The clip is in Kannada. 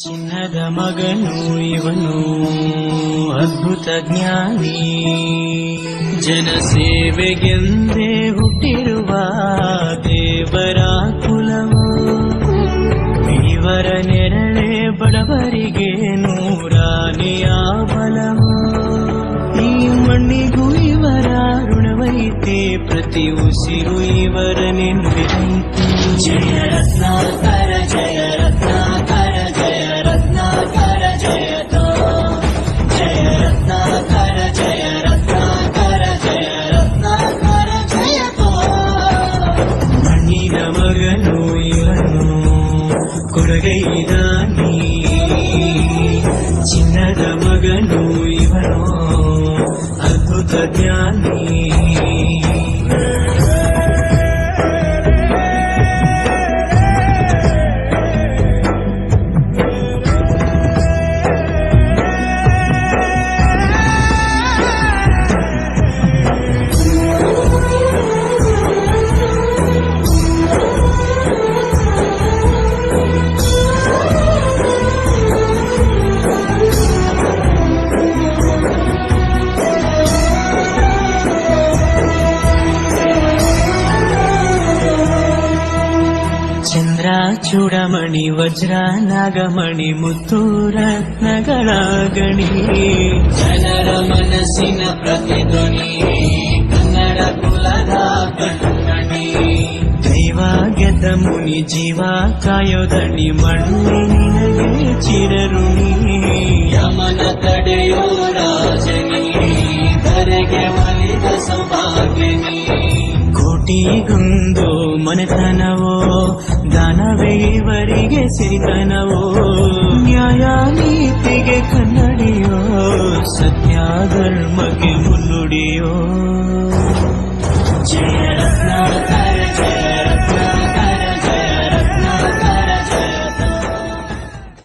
ಚಿನ್ನದ ಮಗನು ಇವನು ಅದ್ಭುತ ಜ್ಞಾನಿ, ಜನಸೇವೆಗೆಂದೇ ಹುಟ್ಟಿರುವ ದೇವರ ಕುಲವು. ಇವರ ನೆರಳೆ ಬಡವರಿಗೆ ನೂರಾನೆಯ ಬಲವು. ಈ ಮಣ್ಣಿಗೂ ಇವರ ಋಣವೈತೆ, ಪ್ರತಿ ಉಸಿರು ಇವರ ನೆನಪಿನೈತೆ. ಜಯ ರತ್ನಾಕರ ಜಯ ರತ್ನಾಕರ ಜಯ ರತ್ನಾಕರ ಜಯತೋ. ಜಯ ರತ್ನಾಕರ ಜಯ ರತ್ನಾಕರ ಜಯ ರತ್ನಾಕರ ಜಯತೋ. ಮಣ್ಣಿನ ಮಗನು ಇವನು ಕೊಡಗೈದಾನಿ, ಚಿನ್ನದ ಮಗನು ಇವನು ಅದ್ಭುತ ಜ್ಞಾನಿ. ಚಂದ್ರ ಚೂಡಮಣಿ ವಜ್ರ ನಾಗಮಣಿ ಮುತ್ತು ರತ್ನಗಳ ಗಣಿ, ಜನರ ಮನಸ್ಸಿನ ಪ್ರತಿಧ್ವನಿ, ಕನ್ನಡ ಕುಲದ ಕಣ್ಣಣಿ. ದೈವ ಗೆದ್ದ ಮುನಿ ಜೀವ ಕಾಯೋದಣಿ, ಮಣ್ಣಿನಿನಗೆ ಚಿರಋಣಿ. ಯಮನ ತಡೆಯೋ ರಾಜನಿ, ಧರೆಗೆ ಒಲಿದ ಸೌಭಾಗ್ಯನಿ. ಕೋಟಿಗೊಂದು ಮನೆತನವೋ, ದಾನವೇ ಇವರಿಗೆ ಸಿರಿತನವೋ. ನ್ಯಾಯ ನೀತಿಗೆ ಕನ್ನಡಿಯೋ, ಸತ್ಯ ಧರ್ಮಕ್ಕೆ ಮುನ್ನುಡಿಯೋ. ಜಯ